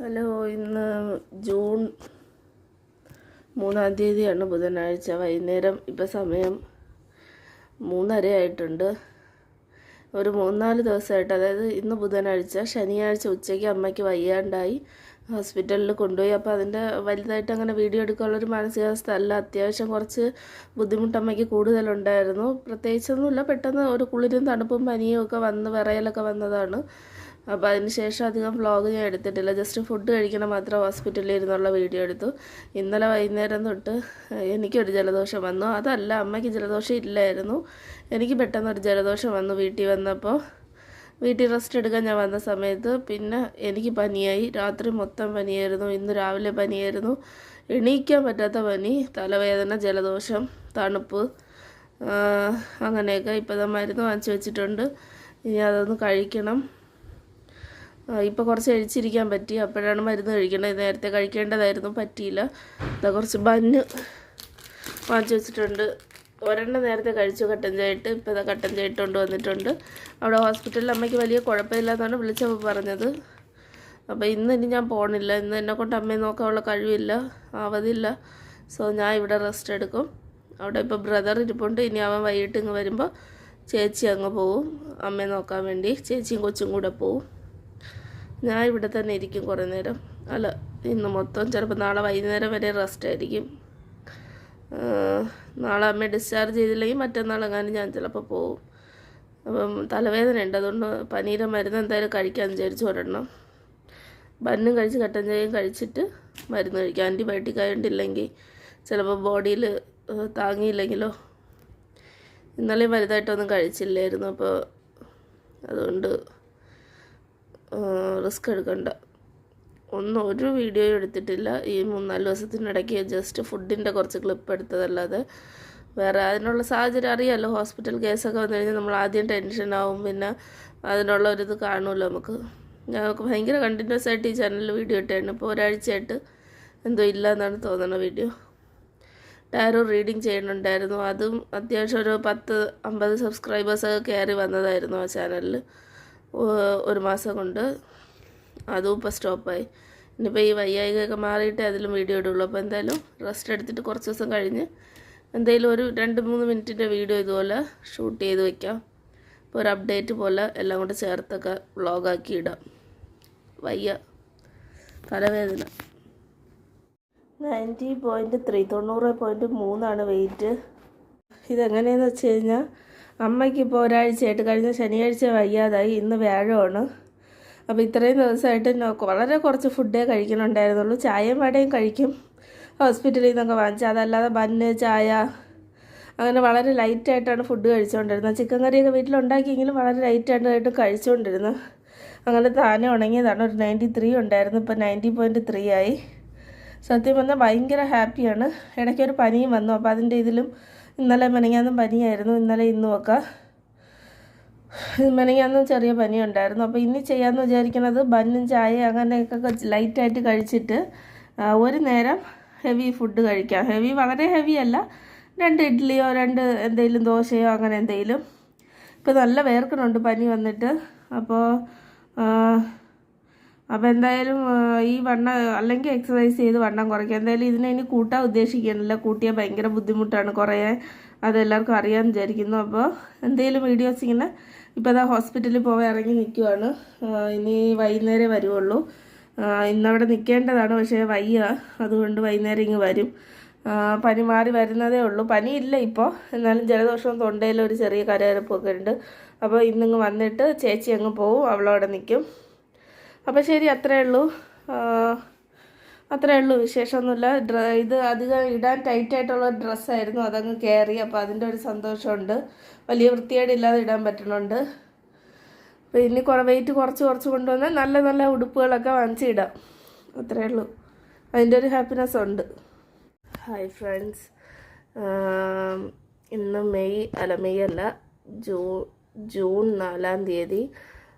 Hello, ഇന്ന് June 3-ാം തീയതിയാണ്, ബുധനാഴ്ച. വൈകുന്നേരം ഇപ്പം സമയം 3:30 ആയിട്ടുണ്ട്. ഒരു 3-4 ദിവസമായിട്ട്, അതായത് ഇന്ന് ബുധനാഴ്ച, ശനിയാഴ്ച ഉച്ചയ്ക്ക് അമ്മയ്ക്ക് വയ്യാണ്ടായി ഹോസ്പിറ്റലിൽ കൊണ്ടുപോയി. അപ്പോൾ അതിൻ്റെ വലുതായിട്ട് അങ്ങനെ വീഡിയോ എടുക്കാനുള്ളൊരു മാനസികാവസ്ഥ അല്ല. അത്യാവശ്യം കുറച്ച് ബുദ്ധിമുട്ട് അമ്മയ്ക്ക് കൂടുതലുണ്ടായിരുന്നു. പ്രത്യേകിച്ചൊന്നുമില്ല, പെട്ടെന്ന് ഒരു കുളിരും തണുപ്പും പനിയും ഒക്കെ വന്ന് വിറയലൊക്കെ വന്നതാണ്. അപ്പോൾ അതിന് ശേഷം അധികം വ്ളോഗ് ഞാൻ എടുത്തിട്ടില്ല. ജസ്റ്റ് ഫുഡ് കഴിക്കണം മാത്രം ഹോസ്പിറ്റലിൽ ഇരുന്നുള്ള വീഡിയോ എടുത്തു. ഇന്നലെ വൈകുന്നേരം തൊട്ട് എനിക്കൊരു ജലദോഷം വന്നു. അതല്ല, അമ്മയ്ക്ക് ജലദോഷം ഇല്ലായിരുന്നു, എനിക്ക് പെട്ടെന്നൊരു ജലദോഷം വന്നു വീട്ടിൽ വന്നപ്പോൾ. വീട്ടിൽ റെസ്റ്റ് എടുക്കാൻ ഞാൻ വന്ന സമയത്ത് പിന്നെ എനിക്ക് പനിയായി. രാത്രി മൊത്തം പനിയായിരുന്നു, ഇന്ന് രാവിലെ പനിയായിരുന്നു. എണീക്കാൻ പറ്റാത്ത പനി, തലവേദന, ജലദോഷം, തണുപ്പ്, അങ്ങനെയൊക്കെ. ഇപ്പോൾ മരുന്ന് വാങ്ങിച്ചു വെച്ചിട്ടുണ്ട്, ഇനി അതൊന്ന് കഴിക്കണം. ഇപ്പോൾ കുറച്ച് കഴിച്ചിരിക്കാൻ പറ്റി, അപ്പോഴാണ് മരുന്ന് കഴിക്കേണ്ടത്. നേരത്തെ കഴിക്കേണ്ടതായിരുന്നു, പറ്റിയില്ല. ഇതാ കുറച്ച് ബന്ന് വാങ്ങിച്ചു വെച്ചിട്ടുണ്ട്. ഒരെണ്ണം നേരത്തെ കഴിച്ചു, കട്ടൻ ചായയിട്ട്. ഇപ്പോൾ ഇതാ കട്ടൻ ചായയിട്ട് കൊണ്ടുവന്നിട്ടുണ്ട്. അവിടെ ഹോസ്പിറ്റലിൽ അമ്മയ്ക്ക് വലിയ കുഴപ്പമില്ലാന്നാണ് വിളിച്ചപ്പോൾ പറഞ്ഞത്. അപ്പോൾ ഇനി ഞാൻ പോകണില്ല. ഇന്ന് എന്നെക്കൊണ്ട് അമ്മയെ നോക്കാനുള്ള കഴിവില്ല, അവധിയില്ല. സോ ഞാൻ ഇവിടെ റെസ്റ്റ് എടുക്കും. അവിടെ ഇപ്പോൾ ബ്രദർ ഇരിപ്പുണ്ട്. ഇനി അവൻ വൈകിട്ട് ഇങ്ങ് വരുമ്പോൾ ചേച്ചി അങ്ങ് പോവും അമ്മയെ നോക്കാൻ വേണ്ടി. ചേച്ചിയും കൊച്ചും കൂടെ പോവും. ഞാൻ ഇവിടെ തന്നെ ഇരിക്കും കുറേ നേരം. അല്ല, ഇന്ന് മൊത്തം. ചിലപ്പോൾ നാളെ വൈകുന്നേരം വരെ റെസ്റ്റ് ആയിരിക്കും. നാളെ അമ്മയെ ഡിസ്ചാർജ് ചെയ്തില്ലെങ്കിൽ മറ്റന്നാളെങ്ങാനും ഞാൻ ചിലപ്പോൾ പോവും. അപ്പം തലവേദന ഉണ്ട്, അതുകൊണ്ട് പനീര മരുന്ന് എന്തായാലും കഴിക്കാമെന്ന് വിചാരിച്ചു ഒരെണ്ണം. ബന്നും കഴിച്ച് കട്ടൻ ചായയും കഴിച്ചിട്ട് മരുന്ന് കഴിക്കാം. ആൻറ്റിബയോട്ടിക് ആയതുകൊണ്ടില്ലെങ്കിൽ ചിലപ്പോൾ ബോഡിയിൽ താങ്ങിയില്ലെങ്കിലോ. ഇന്നലെ വലുതായിട്ടൊന്നും കഴിച്ചില്ലായിരുന്നു, അപ്പോൾ അതുകൊണ്ട് റിസ്ക് എടുക്കണ്ട. ഒരു വീഡിയോയും എടുത്തിട്ടില്ല ഈ 3-4 ദിവസത്തിനിടയ്ക്ക്. ജസ്റ്റ് ഫുഡിൻ്റെ കുറച്ച് ക്ലിപ്പ് എടുത്തതല്ലാതെ വേറെ അതിനുള്ള സാഹചര്യം അറിയാമല്ലോ. ഹോസ്പിറ്റൽ കേസൊക്കെ വന്നു കഴിഞ്ഞാൽ നമ്മൾ ആദ്യം ടെൻഷനാവും, പിന്നെ അതിനുള്ള ഒരിത് കാണുമല്ലോ നമുക്ക്. ഞങ്ങൾക്ക് ഭയങ്കര കണ്ടിന്യൂസ് ആയിട്ട് ഈ ചാനലിൽ വീഡിയോ ഇട്ടായിരുന്നു. ഇപ്പോൾ ഒരാഴ്ചയായിട്ട് എന്തോ ഇല്ല എന്നാണ് തോന്നുന്നത് വീഡിയോ. ടാരോ റീഡിങ് ചെയ്യുന്നുണ്ടായിരുന്നു, അതും അത്യാവശ്യം ഒരു 10-50 സബ്സ്ക്രൈബേഴ്സൊക്കെ കയറി വന്നതായിരുന്നു ആ ചാനലിൽ ഒരു മാസം കൊണ്ട്. അതും ഇപ്പോൾ സ്റ്റോപ്പായി. ഇനിയിപ്പോൾ ഈ വയ്യായികയൊക്കെ മാറിയിട്ടേ അതിലും വീഡിയോ ഇടുള്ളൂ. അപ്പോൾ എന്തായാലും റെസ്റ്റ് എടുത്തിട്ട് കുറച്ച് ദിവസം കഴിഞ്ഞ് എന്തെങ്കിലും ഒരു 2-3 മിനിറ്റിൻ്റെ വീഡിയോ ഇതുപോലെ ഷൂട്ട് ചെയ്ത് വയ്ക്കാം. ഇപ്പോൾ ഒരു അപ്ഡേറ്റ് പോലെ എല്ലാം കൂടെ ചേർത്തൊക്കെ വ്ളോഗാക്കി ഇടാം. വയ്യ, തലവേദന. 90.3 90.3 വെയിറ്റ്. ഇതെങ്ങനെയെന്ന് വെച്ച് കഴിഞ്ഞാൽ അമ്മയ്ക്കിപ്പോൾ ഒരാഴ്ചയായിട്ട്, കഴിഞ്ഞ ശനിയാഴ്ച വയ്യാതായി, ഇന്ന് വ്യാഴമാണ്. അപ്പോൾ ഇത്രയും ദിവസമായിട്ട് വളരെ കുറച്ച് ഫുഡേ കഴിക്കണുണ്ടായിരുന്നുള്ളൂ. ചായയും വടയും കഴിക്കും ഹോസ്പിറ്റലിൽ നിന്നൊക്കെ വാങ്ങിച്ച്. അതല്ലാതെ ബന്ന്, ചായ, അങ്ങനെ വളരെ ലൈറ്റായിട്ടാണ് ഫുഡ് കഴിച്ചുകൊണ്ടിരുന്നത്. ചിക്കൻ കറിയൊക്കെ വീട്ടിലുണ്ടാക്കിയെങ്കിലും വളരെ ലൈറ്റായിട്ട് കഴിച്ചുകൊണ്ടിരുന്നത്. അങ്ങനെ താനെ ഉണങ്ങിയതാണ്. ഒരു 93 ഉണ്ടായിരുന്നു, ഇപ്പോൾ 90.3 ആയി. സത്യം പറഞ്ഞാൽ ഭയങ്കര ഹാപ്പിയാണ്. ഇടയ്ക്കൊരു പനിയും വന്നു, അപ്പോൾ അതിൻ്റെ ഇതിലും ഇന്നലെ മെനങ്ങാന്നും പനിയായിരുന്നു. ഇന്നലെ ഇന്നുമൊക്കെ മെനങ്ങാന്നും ചെറിയ പനി ഉണ്ടായിരുന്നു. അപ്പോൾ ഇനി ചെയ്യാമെന്ന് വിചാരിക്കുന്നത് ബന്നും ചായ അങ്ങനെയൊക്കെ ലൈറ്റായിട്ട് കഴിച്ചിട്ട് ഒരു നേരം ഹെവി ഫുഡ് കഴിക്കാം. വളരെ ഹെവി അല്ല, 2 ഇഡ്ഡലിയോ 2 എന്തെങ്കിലും ദോശയോ അങ്ങനെ എന്തെങ്കിലും. ഇപ്പോൾ നല്ല വേർക്കണുണ്ട് പനി വന്നിട്ട്. അപ്പോൾ എന്തായാലും ഈ വണ്ണം, അല്ലെങ്കിൽ എക്സസൈസ് ചെയ്ത് വണ്ണം കുറയ്ക്കുക. എന്തായാലും ഇതിനെ ഇനി കൂട്ടാൻ ഉദ്ദേശിക്കുന്നില്ല. കൂട്ടിയാൽ ഭയങ്കര ബുദ്ധിമുട്ടാണ്, കുറേ അതെല്ലാവർക്കും അറിയാമെന്ന് വിചാരിക്കുന്നു. അപ്പോൾ എന്തെങ്കിലും വീഡിയോസ് ഇങ്ങനെ. ഇപ്പോൾ അതാ ഹോസ്പിറ്റലിൽ പോകാൻ ഇറങ്ങി നിൽക്കുവാണ്. ഇനി വൈകുന്നേരം വരുവുള്ളൂ. ഇന്നവിടെ നിൽക്കേണ്ടതാണ്, പക്ഷേ വയ്യ, അതുകൊണ്ട് വൈകുന്നേരം ഇങ്ങ് വരും. പനി മാറി വരുന്നതേ ഉള്ളൂ. പനിയില്ല ഇപ്പോൾ, എന്നാലും ജലദോഷവും തൊണ്ടയിലും ഒരു ചെറിയ കരകരപ്പൊക്കെ ഉണ്ട്. അപ്പോൾ ഇന്നിങ്ങ് വന്നിട്ട് ചേച്ചി അങ്ങ് പോവും, അവളവിടെ നിൽക്കും. അപ്പോൾ ശരി, അത്രയേ ഉള്ളൂ, വിശേഷമൊന്നുമില്ല. ഇത് അധികം ഇടാൻ ടൈറ്റായിട്ടുള്ള ഡ്രസ്സായിരുന്നു, അതങ്ങ് കയറി. അപ്പോൾ അതിൻ്റെ ഒരു സന്തോഷമുണ്ട്. വലിയ വൃത്തിയേടില്ലാതെ ഇടാൻ പറ്റുന്നുണ്ട്. അപ്പോൾ ഇനി വെയിറ്റ് കുറച്ച് കൊണ്ടുവന്ന് നല്ല നല്ല ഉടുപ്പുകളൊക്കെ വാങ്ങിച്ചിടാം. അത്രയേ ഉള്ളൂ, അതിൻ്റെ ഒരു ഹാപ്പിനെസ് ഉണ്ട്. ഹായ് ഫ്രണ്ട്സ്, ഇന്ന് മെയ് അല്ല, ജൂൺ 4-ാം തീയതി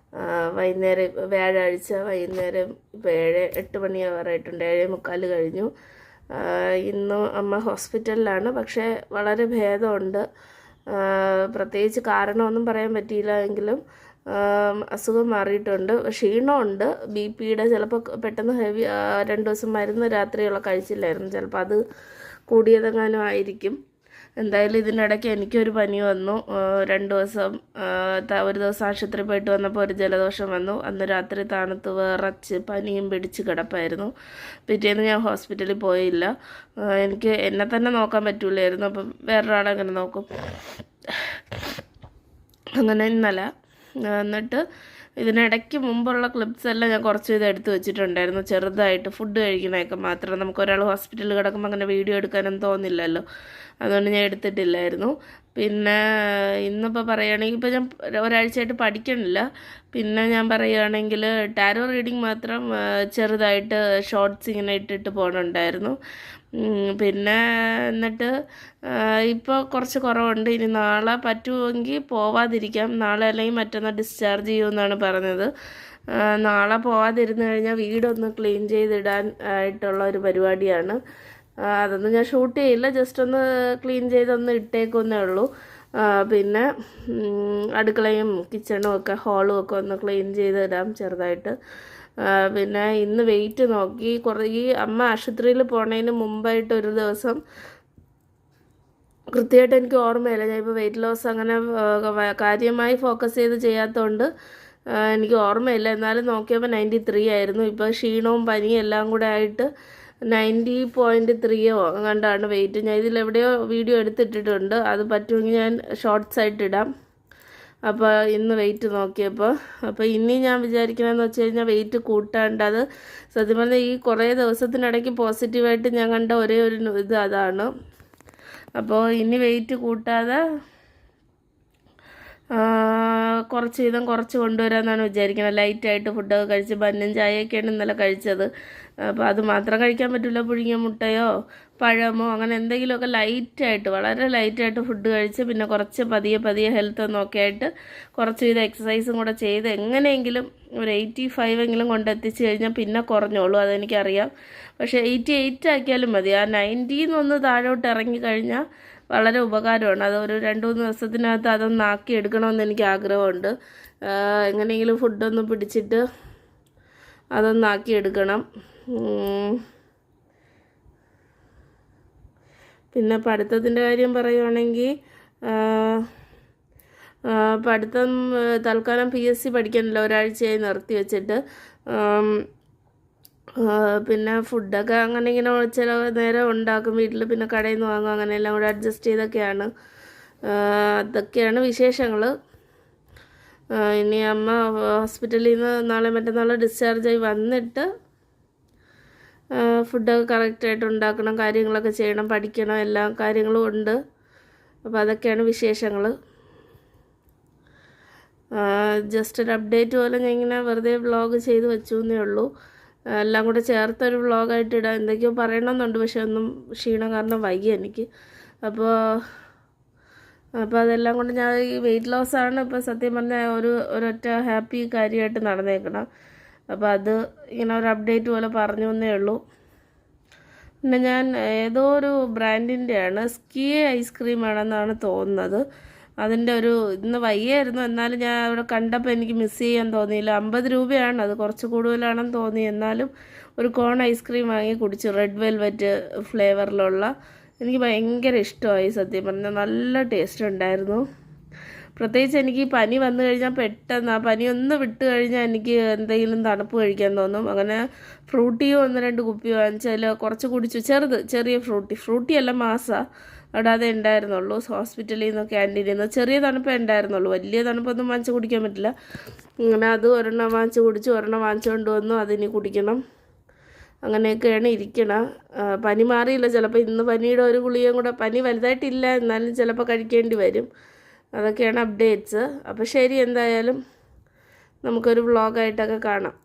വൈകുന്നേരം, വ്യാഴാഴ്ച വൈകുന്നേരം. ഇപ്പോൾ 8 മണിയാവാറായിട്ടുണ്ട്, 7:45 കഴിഞ്ഞു. ഇന്ന് അമ്മ ഹോസ്പിറ്റലിലാണ്, പക്ഷേ വളരെ ഭേദമുണ്ട്. പ്രത്യേകിച്ച് കാരണമൊന്നും പറയാൻ പറ്റിയില്ല എങ്കിലും അസുഖം മാറിയിട്ടുണ്ട്. ക്ഷീണമുണ്ട്, BP ചിലപ്പോൾ പെട്ടെന്ന് ഹെവി 2 ദിവസം മരുന്ന് രാത്രിയുള്ള കഴിച്ചില്ലായിരുന്നു, ചിലപ്പോൾ അത് കൂടിയതെങ്ങാനും ആയിരിക്കും. എന്തായാലും ഇതിനിടയ്ക്ക് എനിക്കൊരു പനി വന്നു. 2 ദിവസം ഒരു ദിവസം ആശുപത്രി പോയിട്ട് വന്നപ്പോൾ ഒരു ജലദോഷം വന്നു. അന്ന് രാത്രി തണുത്ത് വിറച്ച് പനിയും പിടിച്ച് കിടപ്പായിരുന്നു. പിറ്റേന്ന് ഞാൻ ഹോസ്പിറ്റലിൽ പോയില്ല. എനിക്ക് എന്നെ തന്നെ നോക്കാൻ പറ്റൂലായിരുന്നു, അപ്പം വേറൊരാളെങ്ങനെ നോക്കും. അങ്ങനെ ഇന്നലെ എന്നിട്ട് ഇതിനിടയ്ക്ക് മുമ്പുള്ള ക്ലിപ്സ് എല്ലാം ഞാൻ കുറച്ച് ഇത് എടുത്ത് വെച്ചിട്ടുണ്ടായിരുന്നു, ചെറുതായിട്ട് ഫുഡ് കഴിക്കണതൊക്കെ മാത്രം. നമുക്കൊരാൾ ഹോസ്പിറ്റലിൽ കിടക്കുമ്പോൾ അങ്ങനെ വീഡിയോ എടുക്കാനൊന്നും തോന്നില്ലല്ലോ, അതുകൊണ്ട് ഞാൻ എടുത്തിട്ടില്ലായിരുന്നു. പിന്നെ ഇന്നിപ്പോൾ പറയുകയാണെങ്കിൽ ഇപ്പോൾ ഞാൻ ഒരാഴ്ചയായിട്ട് പഠിക്കണില്ല. പിന്നെ ഞാൻ പറയുകയാണെങ്കിൽ ടാരോ റീഡിങ് മാത്രം ചെറുതായിട്ട് ഷോർട്സ് ഇങ്ങനെ ഇട്ടിട്ട് പോകണുണ്ടായിരുന്നു. പിന്നെ എന്നിട്ട് ഇപ്പോൾ കുറച്ച് കുറവുണ്ട്. ഇനി നാളെ പറ്റുമെങ്കിൽ പോവാതിരിക്കാം, നാളെ അല്ലെങ്കിൽ മറ്റന്നാൾ ഡിസ്ചാർജ് ചെയ്യുമെന്നാണ് പറഞ്ഞത്. നാളെ പോവാതിരുന്ന് കഴിഞ്ഞാൽ വീടൊന്ന് ക്ലീൻ ചെയ്തിടാൻ ആയിട്ടുള്ള ഒരു പരിപാടിയാണ്. അതൊന്നും ഞാൻ ഷൂട്ട് ചെയ്യില്ല, ജസ്റ്റ് ഒന്ന് ക്ലീൻ ചെയ്തൊന്ന് ഇട്ടേക്കുന്നേ ഉള്ളൂ. പിന്നെ അടുക്കളയും കിച്ചണും ഒക്കെ ഹോളും ഒക്കെ ഒന്ന് ക്ലീൻ ചെയ്തിടാം ചെറുതായിട്ട്. പിന്നെ ഇന്ന് വെയിറ്റ് നോക്കി, ഈ അമ്മ ആശുപത്രിയിൽ പോണതിന് മുമ്പായിട്ട് ഒരു ദിവസം കൃത്യമായിട്ട് എനിക്ക് ഓർമ്മയില്ല, ഞാൻ ഇപ്പോൾ വെയിറ്റ് ലോസ് അങ്ങനെ കാര്യമായി ഫോക്കസ് ചെയ്ത് ചെയ്യാത്തതുകൊണ്ട് എനിക്ക് ഓർമ്മയില്ല. എന്നാലും നോക്കിയപ്പോൾ 93 ആയിരുന്നു. ഇപ്പോൾ ക്ഷീണവും പനിയും എല്ലാം കൂടെ ആയിട്ട് 90.3 കണ്ടാണ് വെയിറ്റ്. ഞാൻ ഇതിലെവിടെയോ വീഡിയോ എടുത്തിട്ടിട്ടുണ്ട്, അത് പറ്റുമെങ്കിൽ ഞാൻ ഷോർട്സ് ആയിട്ട് ഇടാം. അപ്പോൾ ഇന്ന് വെയിറ്റ് നോക്കിയപ്പോൾ, അപ്പോൾ ഇനി ഞാൻ വിചാരിക്കണമെന്ന് വെച്ച് കഴിഞ്ഞാൽ വെയിറ്റ് കൂട്ടാണ്ട്, അത് സത്യം പറഞ്ഞാൽ ഈ കുറേ ദിവസത്തിനിടയ്ക്ക് പോസിറ്റീവായിട്ട് ഞാൻ കണ്ട ഒരേ ഒരു ഇത് അതാണ്. അപ്പോൾ ഇനി വെയിറ്റ് കൂട്ടാതെ കുറച്ച് വീതം കുറച്ച് കൊണ്ടുവരാമെന്നാണ് വിചാരിക്കുന്നത്. ലൈറ്റായിട്ട് ഫുഡൊക്കെ കഴിച്ച് ബന്നും ചായയൊക്കെയാണ് ഇന്നലെ കഴിച്ചത്. അപ്പോൾ അത് മാത്രം കഴിക്കാൻ പറ്റില്ല, പുഴുങ്ങിയ മുട്ടയോ പഴമോ അങ്ങനെ എന്തെങ്കിലുമൊക്കെ ലൈറ്റായിട്ട്, വളരെ ലൈറ്റായിട്ട് ഫുഡ് കഴിച്ച് പിന്നെ കുറച്ച് പതിയെ ഹെൽത്ത് നോക്കി ആയിട്ട് കുറച്ച് വീതം എക്സസൈസും കൂടെ ചെയ്ത് എങ്ങനെയെങ്കിലും ഒരു 85 എങ്കിലും കൊണ്ടെത്തിച്ച് കഴിഞ്ഞാൽ പിന്നെ കുറഞ്ഞോളൂ, അതെനിക്കറിയാം. പക്ഷേ 88 ആക്കിയാലും മതി. ആ 90 താഴോട്ട് ഇറങ്ങിക്കഴിഞ്ഞാൽ വളരെ ഉപകാരമാണ്. അതൊരു 2-3 ദിവസത്തിനകത്ത് അതൊന്ന് ആക്കി എടുക്കണമെന്ന് എനിക്ക് ആഗ്രഹമുണ്ട്. എങ്ങനെയെങ്കിലും ഫുഡൊന്ന് പിടിച്ചിട്ട് അതൊന്നാക്കി എടുക്കണം. പിന്നെ പഠിത്തത്തിൻ്റെ കാര്യം പറയുവാണെങ്കിൽ പഠിത്തം തൽക്കാലം PSC പഠിക്കാനില്ല, ഒരാഴ്ചയായി നിർത്തി വെച്ചിട്ട്. പിന്നെ ഫുഡൊക്കെ അങ്ങനെ ഇങ്ങനെ ചില നേരം ഉണ്ടാക്കും വീട്ടിൽ, പിന്നെ കടയിൽ നിന്ന് വാങ്ങും, അങ്ങനെ എല്ലാം കൂടെ അഡ്ജസ്റ്റ് ചെയ്തൊക്കെയാണ്. അതൊക്കെയാണ് വിശേഷങ്ങൾ. ഇനി അമ്മ ഹോസ്പിറ്റലിൽ നിന്ന് നാളെ മറ്റന്നാൾ ഡിസ്ചാർജായി വന്നിട്ട് ഫുഡൊക്കെ കറക്റ്റായിട്ട് ഉണ്ടാക്കണം, കാര്യങ്ങളൊക്കെ ചെയ്യണം, പഠിക്കണം, എല്ലാ കാര്യങ്ങളും ഉണ്ട്. അപ്പോൾ അതൊക്കെയാണ് വിശേഷങ്ങൾ. ജസ്റ്റ് ഒരു അപ്ഡേറ്റ് പോലെ ഞാൻ ഇങ്ങനെ വെറുതെ വ്ളോഗ് ചെയ്ത് വെച്ചു എന്നേ ഉള്ളൂ. എല്ലാം കൂടെ ചേർത്തൊരു വ്ളോഗായിട്ട് ഇടാം. എന്തൊക്കെയോ പറയണമെന്നുണ്ട്, പക്ഷെ ഒന്നും ക്ഷീണം കാരണം വയ്യ എനിക്ക്. അപ്പോൾ അതെല്ലാം കൊണ്ട് ഞാൻ ഈ വെയിറ്റ് ലോസാണ് ഇപ്പോൾ സത്യം പറഞ്ഞാൽ ഒരൊറ്റ ഹാപ്പി കാര്യമായിട്ട് നടന്നേക്കണം. അപ്പോൾ അത് ഇങ്ങനെ ഒരു അപ്ഡേറ്റ് പോലെ പറഞ്ഞു എന്നേ ഉള്ളൂ. പിന്നെ ഞാൻ ഏതോ ഒരു ബ്രാൻഡിൻ്റെയാണ്, സ്കീ ഐസ്ക്രീമാണെന്നാണ് തോന്നുന്നത്. അതിൻ്റെ ഇന്ന് വയ്യായിരുന്നു, എന്നാലും ഞാൻ അവിടെ കണ്ടപ്പോൾ എനിക്ക് മിസ് ചെയ്യാൻ തോന്നിയില്ല. 50 രൂപയാണ്, അത് കുറച്ച് കൂടുതലാണെന്ന് തോന്നി. എന്നാലും ഒരു കോൺ ഐസ്ക്രീം വാങ്ങി കുടിച്ചു, റെഡ് വെൽവെറ്റ് ഫ്ലേവറിലുള്ള. എനിക്ക് ഭയങ്കര ഇഷ്ടമായി സത്യം പറഞ്ഞാൽ, നല്ല ടേസ്റ്റ് ഉണ്ടായിരുന്നു. പ്രത്യേകിച്ച് എനിക്ക് ഈ പനി വന്നു കഴിഞ്ഞാൽ പെട്ടെന്ന് ആ പനി ഒന്ന് വിട്ട് കഴിഞ്ഞാൽ എനിക്ക് എന്തെങ്കിലും തണുപ്പ് കഴിക്കാൻ തോന്നും. അങ്ങനെ ഫ്രൂട്ടിയോ 1-2 കുപ്പി വാങ്ങിച്ചാൽ കുറച്ച് കുടിച്ചു, ചെറിയ ഫ്രൂട്ടി അല്ല മാസ അവിടെ അതേ ഉണ്ടായിരുന്നുള്ളൂ. ഹോസ്പിറ്റലിൽ നിന്ന് ക്യാൻറ്റീനിൽ നിന്ന് ചെറിയ തണുപ്പേ ഉണ്ടായിരുന്നുള്ളൂ, വലിയ തണുപ്പൊന്നും വാങ്ങിച്ച് കുടിക്കാൻ പറ്റില്ല. അങ്ങനെ അത് ഒരെണ്ണം വാങ്ങിച്ച് കുടിച്ചു, ഒരെണ്ണം വാങ്ങിച്ചുകൊണ്ട് വന്നു, അതിനി കുടിക്കണം. അങ്ങനെയൊക്കെയാണ് ഇരിക്കണം. പനി മാറിയില്ല, ചിലപ്പോൾ ഇന്ന് പനിയുടെ ഒരു ഗുളികയും കൂടെ, പനി വലുതായിട്ടില്ല എന്നാലും ചിലപ്പോൾ കഴിക്കേണ്ടി വരും. അതൊക്കെയാണ് അപ്ഡേറ്റ്സ്. അപ്പോൾ ശരി, എന്തായാലും നമുക്കൊരു വ്ളോഗായിട്ടൊക്കെ കാണാം.